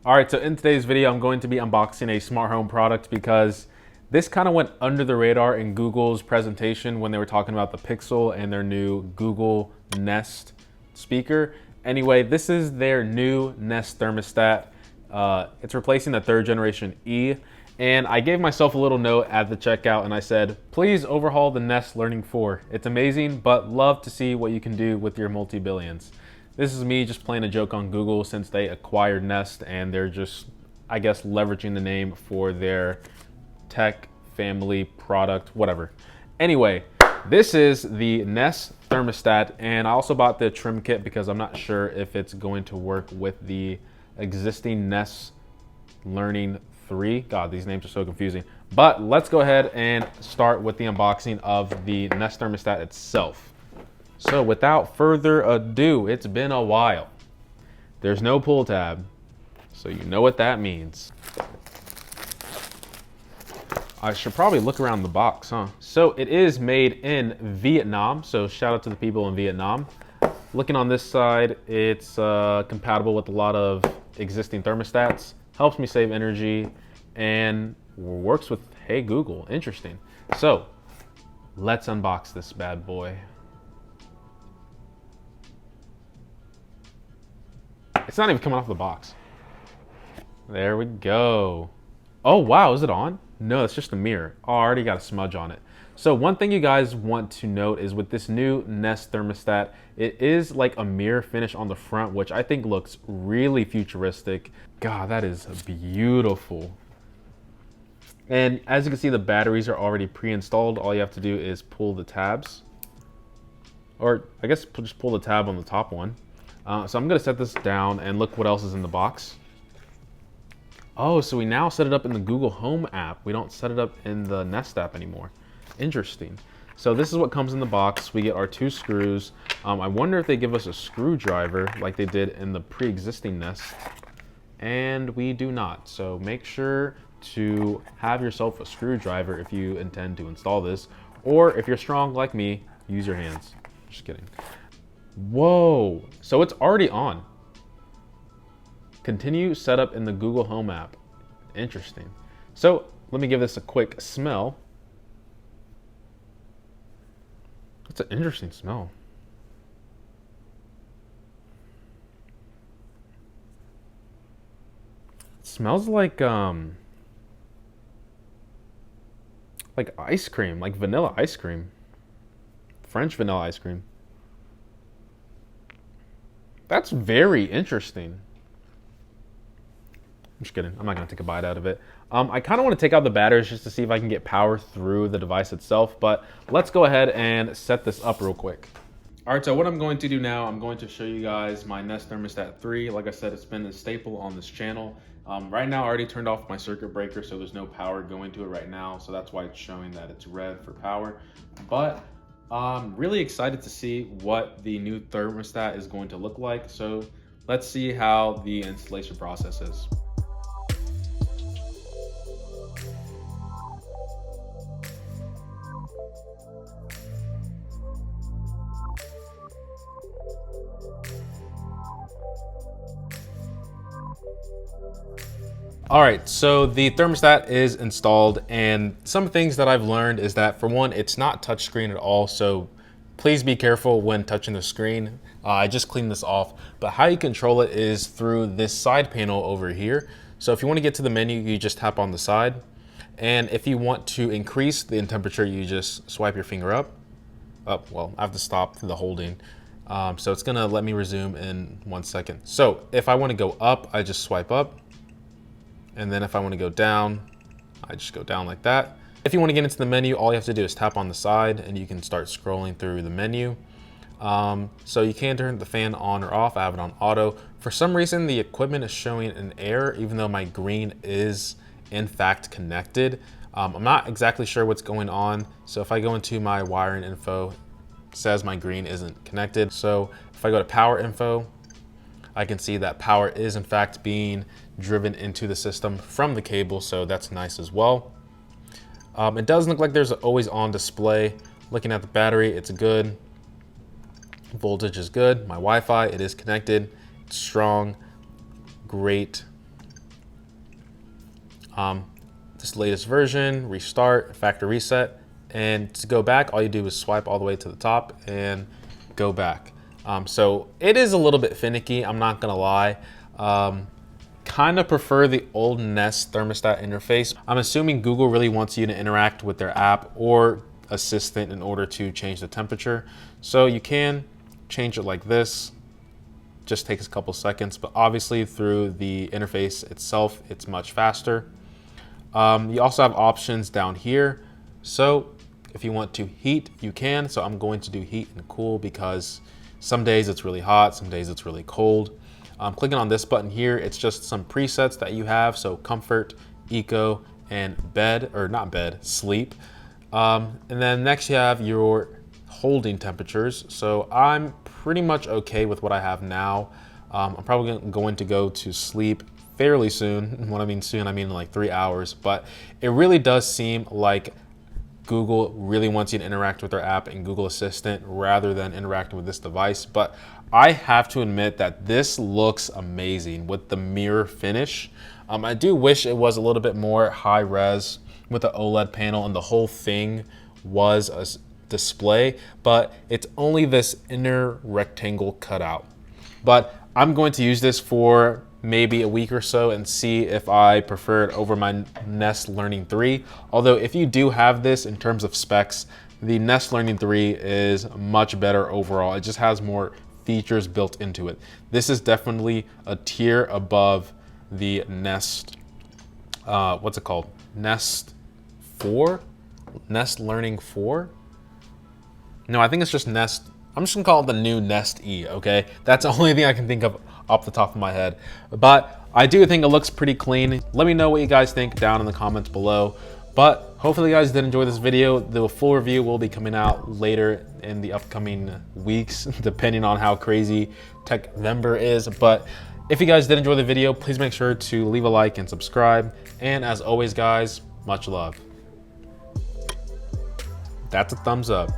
All right, so in today's video, I'm going to be unboxing a smart home product because this kind of went under the radar in Google's presentation when they were talking about the Pixel and their new Google Nest speaker. Anyway, this is their new Nest Thermostat. It's replacing the third generation E. And I gave myself a little note at the checkout and I said, please overhaul the Nest Learning 4. It's amazing, but love to see what you can do with your multi-billions. This is me just playing a joke on Google since they acquired Nest and they're just, I guess, leveraging the name for their tech family product, whatever. Anyway, this is the Nest Thermostat, and I also bought the trim kit because I'm not sure if it's going to work with the existing Nest Learning 3. God, these names are so confusing. But let's go ahead and start with the unboxing of the Nest Thermostat itself. So without further ado, it's been a while. There's no pull tab, so you know what that means. I should probably look around the box, huh? So it is made in Vietnam, so shout out to the people in Vietnam. Looking on this side, it's compatible with a lot of existing thermostats, helps me save energy, and works with Hey Google. Interesting. So let's unbox this bad boy. It's not even coming off the box. There we go. Oh, wow, is it on? No, it's just a mirror. Oh, I already got a smudge on it. So one thing you guys want to note is with this new Nest Thermostat, it is like a mirror finish on the front, which I think looks really futuristic. God, that is beautiful. And as you can see, the batteries are already pre-installed. All you have to do is pull the tabs. Or I guess just pull the tab on the top one. So I'm gonna set this down and look what else is in the box. Oh, so we now set it up in the Google Home app. We don't set it up in the Nest app anymore. Interesting. So this is what comes in the box. We get our 2 screws. I wonder if they give us a screwdriver like they did in the pre-existing Nest. And we do not. So make sure to have yourself a screwdriver if you intend to install this. Or if you're strong like me, use your hands. Just kidding. Whoa, so it's already on. Continue setup in the Google Home app. Interesting. So let me give this a quick smell. It's an interesting smell. It smells like ice cream, like vanilla ice cream. French vanilla ice cream. That's very interesting. I'm just kidding. I'm not going to take a bite out of it. I kind of want to take out the batteries just to see if I can get power through the device itself, but let's go ahead and set this up real quick. All right, so what I'm going to do now, I'm going to show you guys my Nest Thermostat 3. Like I said, it's been a staple on this channel. Right now, I already turned off my circuit breaker, so there's no power going to it right now, so that's why it's showing that it's red for power. But I'm really excited to see what the new thermostat is going to look like. So let's see how the installation process is. All right, so the thermostat is installed, and some things that I've learned is that, for one, it's not touchscreen at all, so please be careful when touching the screen. I just cleaned this off, but how you control it is through this side panel over here. So if you want to get to the menu, you just tap on the side, and if you want to increase the temperature, you just swipe your finger up. Well, I have to stop the holding. So it's gonna let me resume in 1 second. So if I want to go up, I just swipe up. And then if I want to go down, I just go down like that. If you want to get into the menu, all you have to do is tap on the side and you can start scrolling through the menu. So you can turn the fan on or off. I have it on auto. For some reason, the equipment is showing an error, even though my green is in fact connected. I'm not exactly sure what's going on. So if I go into my wiring info, it says my green isn't connected. So if I go to power info, I can see that power is in fact being driven into the system from the cable, so that's nice as well. It does look like there's an always on display. Looking at the battery, it's good. Voltage is good. My Wi-Fi, it is connected. It's strong, great. this latest version, restart, factory reset. And to go back, all you do is swipe all the way to the top and go back. So it is a little bit finicky, I'm not gonna lie. Kind of prefer the old Nest Thermostat interface. I'm assuming Google really wants you to interact with their app or assistant in order to change the temperature. So you can change it like this. Just takes a couple seconds, but obviously through the interface itself, it's much faster. You also have options down here. So if you want to heat, you can. So I'm going to do heat and cool because some days it's really hot, some days it's really cold. Clicking on this button here, it's just some presets that you have. So comfort, eco, and bed, or not bed, sleep. And then next you have your holding temperatures. So I'm pretty much okay with what I have now. I'm probably going to go to sleep fairly soon. When I mean soon, I mean like 3 hours, but it really does seem like Google really wants you to interact with their app and Google Assistant rather than interacting with this device. But I have to admit that this looks amazing with the mirror finish. I do wish it was a little bit more high res with the OLED panel and the whole thing was a display, but it's only this inner rectangle cutout. But I'm going to use this for maybe a week or so and see if I prefer it over my Nest Learning 3. Although if you do have this in terms of specs, the Nest Learning 3 is much better overall. It just has more features built into it. This is definitely a tier above the Nest, what's it called? Nest 4? Nest Learning 4? No, I think it's just Nest. I'm just gonna call it the new Nest E, okay? That's the only thing I can think of off the top of my head. But I do think it looks pretty clean. Let me know what you guys think down in the comments below. But hopefully you guys did enjoy this video. The full review will be coming out later in the upcoming weeks, depending on how crazy Techvember is. But if you guys did enjoy the video, please make sure to leave a like and subscribe. And as always, guys, much love. That's a thumbs up.